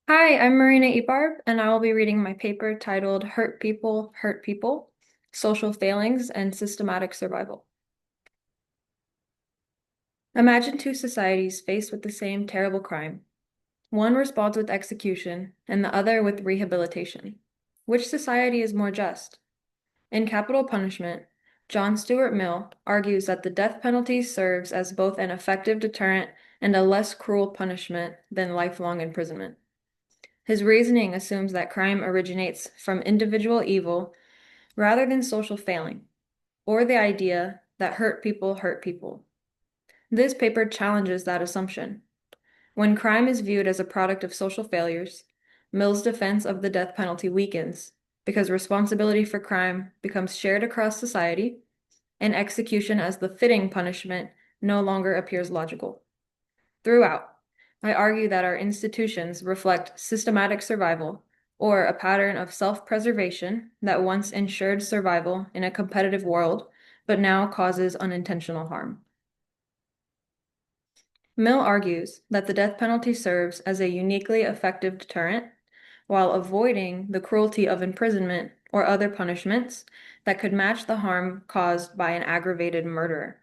Hi, I'm Marina Ebarb, and I will be reading my paper titled Hurt People, Social Failings and Systematic Survival. Imagine two societies faced with the same terrible crime. One responds with execution, and the other with rehabilitation. Which society is more just? In Capital Punishment, John Stuart Mill argues that the death penalty serves as both an effective deterrent and a less cruel punishment than lifelong imprisonment. His reasoning assumes that crime originates from individual evil rather than social failing, or the idea that hurt people hurt people. This paper challenges that assumption. When crime is viewed as a product of social failures, Mill's defense of the death penalty weakens because responsibility for crime becomes shared across society, and execution as the fitting punishment no longer appears logical. Throughout, I argue that our institutions reflect systematic survival, or a pattern of self-preservation that once ensured survival in a competitive world, but now causes unintentional harm. Mill argues that the death penalty serves as a uniquely effective deterrent, while avoiding the cruelty of imprisonment or other punishments that could match the harm caused by an aggravated murderer.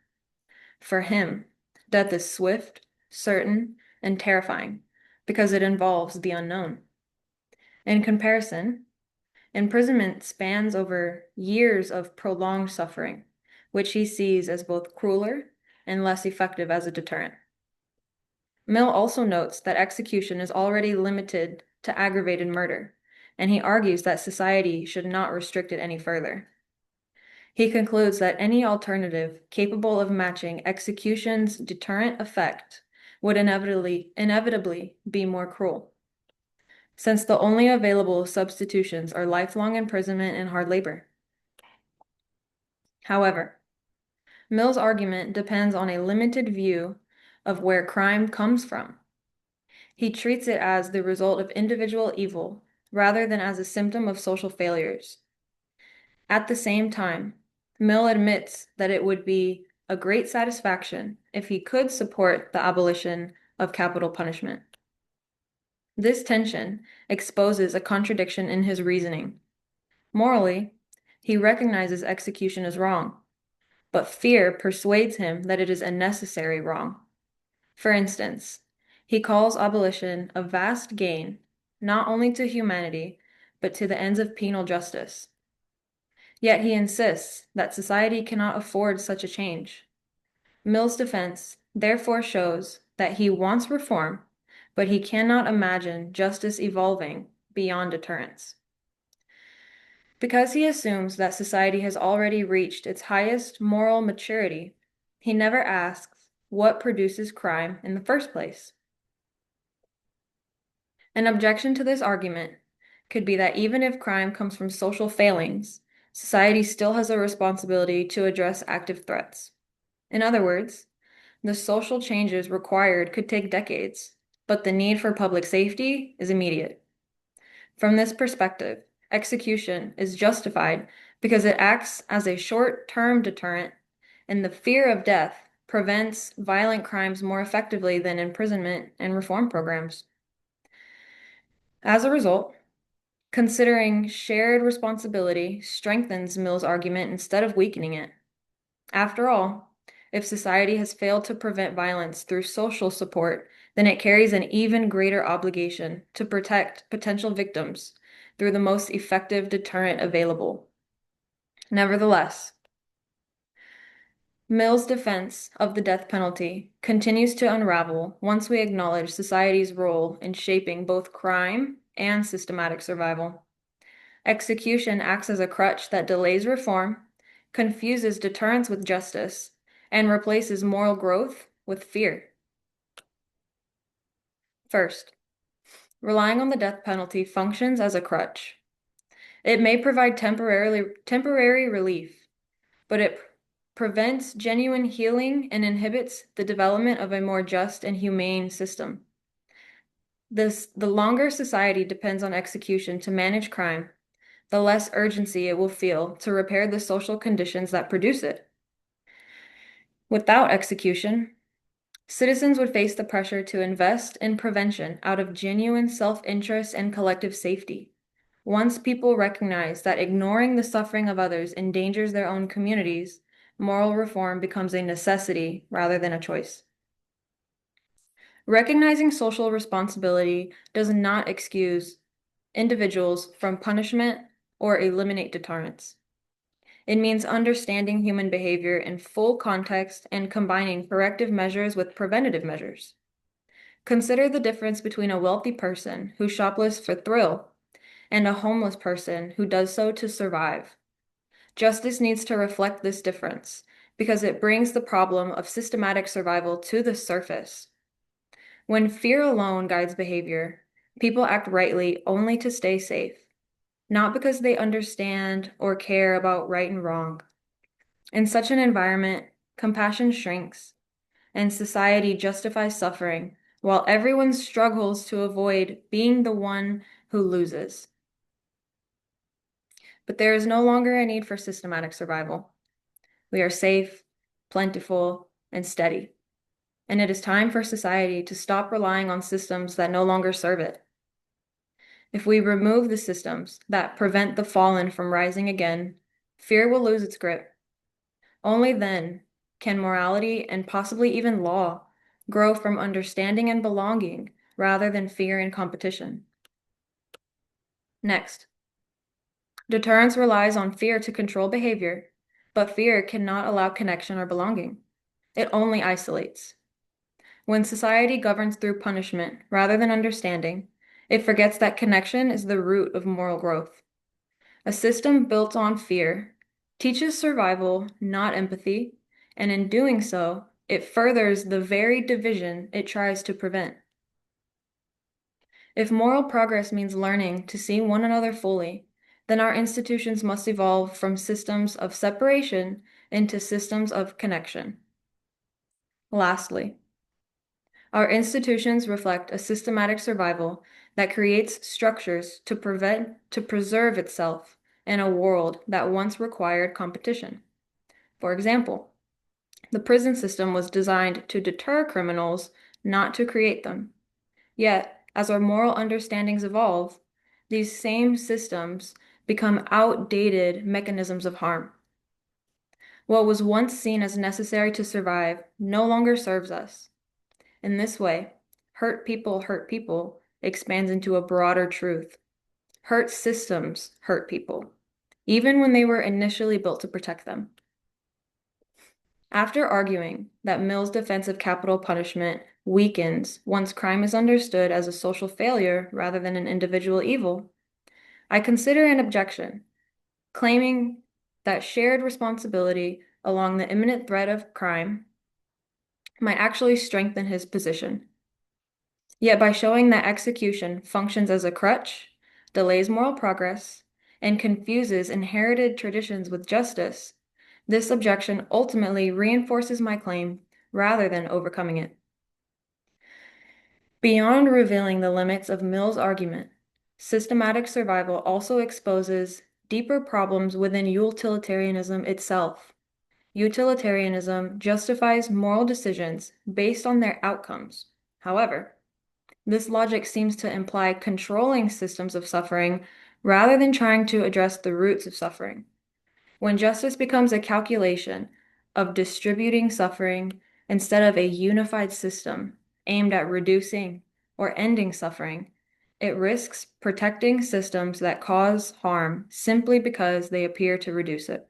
For him, death is swift, certain, and terrifying because it involves the unknown. In comparison, imprisonment spans over years of prolonged suffering, which he sees as both crueler and less effective as a deterrent. Mill also notes that execution is already limited to aggravated murder, and he argues that society should not restrict it any further. He concludes that any alternative capable of matching execution's deterrent effect would inevitably be more cruel, since the only available substitutions are lifelong imprisonment and hard labor. However, Mill's argument depends on a limited view of where crime comes from. He treats it as the result of individual evil rather than as a symptom of social failures. At the same time, Mill admits that it would be a great satisfaction if he could support the abolition of capital punishment. This tension exposes a contradiction in his reasoning. Morally, he recognizes execution as wrong, but fear persuades him that it is a necessary wrong. For instance, he calls abolition a vast gain, not only to humanity, but to the ends of penal justice. Yet he insists that society cannot afford such a change. Mill's defense therefore shows that he wants reform, but he cannot imagine justice evolving beyond deterrence. Because he assumes that society has already reached its highest moral maturity, he never asks what produces crime in the first place. An objection to this argument could be that even if crime comes from social failings, society still has a responsibility to address active threats. In other words, the social changes required could take decades, but the need for public safety is immediate. From this perspective, execution is justified because it acts as a short-term deterrent, and the fear of death prevents violent crimes more effectively than imprisonment and reform programs. As a result, considering shared responsibility strengthens Mill's argument instead of weakening it. After all, if society has failed to prevent violence through social support, then it carries an even greater obligation to protect potential victims through the most effective deterrent available. Nevertheless, Mill's defense of the death penalty continues to unravel once we acknowledge society's role in shaping both crime and systematic survival. Execution acts as a crutch that delays reform, confuses deterrence with justice, and replaces moral growth with fear. First, relying on the death penalty functions as a crutch. It may provide temporary relief, but it prevents genuine healing and inhibits the development of a more just and humane system. The longer society depends on execution to manage crime, the less urgency it will feel to repair the social conditions that produce it. Without execution, Citizens would face the pressure to invest in prevention out of genuine self-interest and collective safety. Once people recognize that ignoring the suffering of others endangers their own communities, moral reform becomes a necessity rather than a choice. Recognizing social responsibility does not excuse individuals from punishment or eliminate deterrence. It means understanding human behavior in full context and combining corrective measures with preventative measures. Consider the difference between a wealthy person who shoplifts for thrill and a homeless person who does so to survive. Justice needs to reflect this difference because it brings the problem of systematic survival to the surface. When fear alone guides behavior, people act rightly only to stay safe, not because they understand or care about right and wrong. In such an environment, compassion shrinks, and society justifies suffering, while everyone struggles to avoid being the one who loses. But there is no longer a need for systematic survival. We are safe, plentiful, and steady. And it is time for society to stop relying on systems that no longer serve it. If we remove the systems that prevent the fallen from rising again, fear will lose its grip. Only then can morality and possibly even law grow from understanding and belonging rather than fear and competition. Next, deterrence relies on fear to control behavior, but fear cannot allow connection or belonging. It only isolates. When society governs through punishment rather than understanding, it forgets that connection is the root of moral growth. A system built on fear teaches survival, not empathy, and in doing so, it furthers the very division it tries to prevent. If moral progress means learning to see one another fully, then our institutions must evolve from systems of separation into systems of connection. Lastly, our institutions reflect a systematic survival that creates structures to preserve itself in a world that once required competition. For example, the prison system was designed to deter criminals, not to create them. Yet, as our moral understandings evolve, these same systems become outdated mechanisms of harm. What was once seen as necessary to survive no longer serves us. In this way, hurt people expands into a broader truth. Hurt systems hurt people, even when they were initially built to protect them. After arguing that Mill's defense of capital punishment weakens once crime is understood as a social failure rather than an individual evil, I consider an objection, claiming that shared responsibility along the imminent threat of crime might actually strengthen his position. Yet by showing that execution functions as a crutch, delays moral progress, and confuses inherited traditions with justice, this objection ultimately reinforces my claim rather than overcoming it. Beyond revealing the limits of Mill's argument, systematic survival also exposes deeper problems within utilitarianism itself. Utilitarianism justifies moral decisions based on their outcomes. However, this logic seems to imply controlling systems of suffering rather than trying to address the roots of suffering. When justice becomes a calculation of distributing suffering instead of a unified system aimed at reducing or ending suffering, it risks protecting systems that cause harm simply because they appear to reduce it.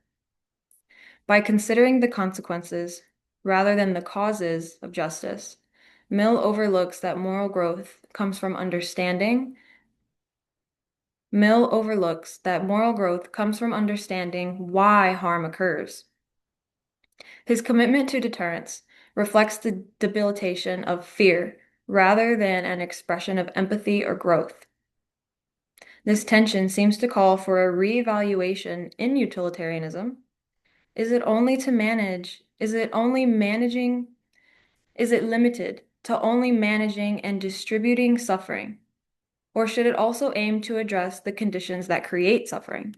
By considering the consequences rather than the causes of justice, Mill overlooks that moral growth comes from understanding. Mill overlooks that moral growth comes from understanding why harm occurs. His commitment to deterrence reflects the debilitation of fear rather than an expression of empathy or growth. This tension seems to call for a reevaluation in utilitarianism. Is it limited to only managing and distributing suffering? Or should it also aim to address the conditions that create suffering?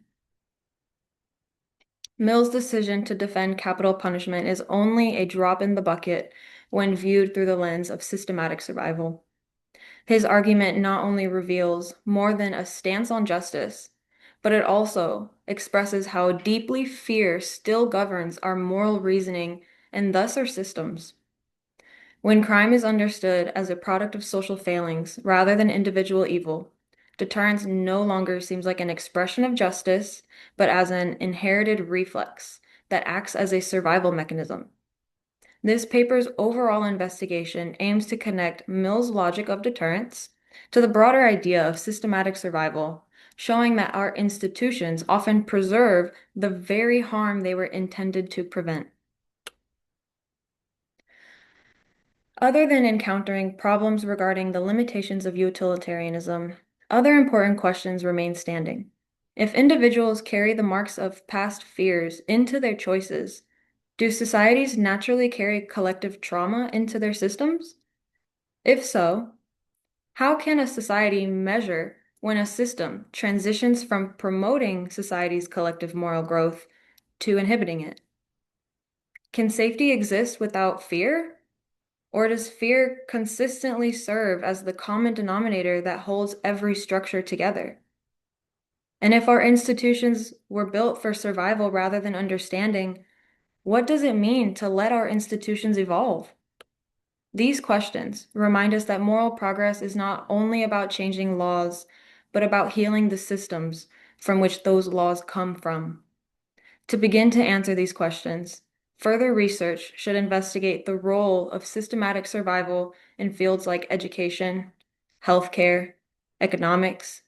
Mill's decision to defend capital punishment is only a drop in the bucket when viewed through the lens of systematic survival. His argument not only reveals more than a stance on justice, but it also expresses how deeply fear still governs our moral reasoning and thus our systems. When crime is understood as a product of social failings rather than individual evil, deterrence no longer seems like an expression of justice, but as an inherited reflex that acts as a survival mechanism. This paper's overall investigation aims to connect Mill's logic of deterrence to the broader idea of systematic survival, showing that our institutions often preserve the very harm they were intended to prevent. Other than encountering problems regarding the limitations of utilitarianism, other important questions remain standing. If individuals carry the marks of past fears into their choices, do societies naturally carry collective trauma into their systems? If so, how can a society measure when a system transitions from promoting society's collective moral growth to inhibiting it? Can safety exist without fear? Or does fear consistently serve as the common denominator that holds every structure together? And if our institutions were built for survival rather than understanding, what does it mean to let our institutions evolve? These questions remind us that moral progress is not only about changing laws, but about healing the systems from which those laws come from. To begin to answer these questions, further research should investigate the role of systematic survival in fields like education, healthcare, economics,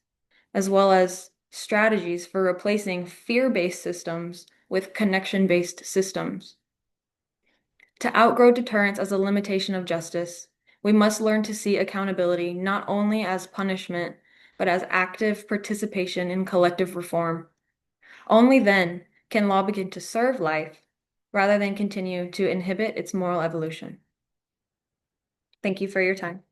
as well as strategies for replacing fear-based systems with connection-based systems. To outgrow deterrence as a limitation of justice, we must learn to see accountability not only as punishment, but as active participation in collective reform. Only then can law begin to serve life rather than continue to inhibit its moral evolution. Thank you for your time.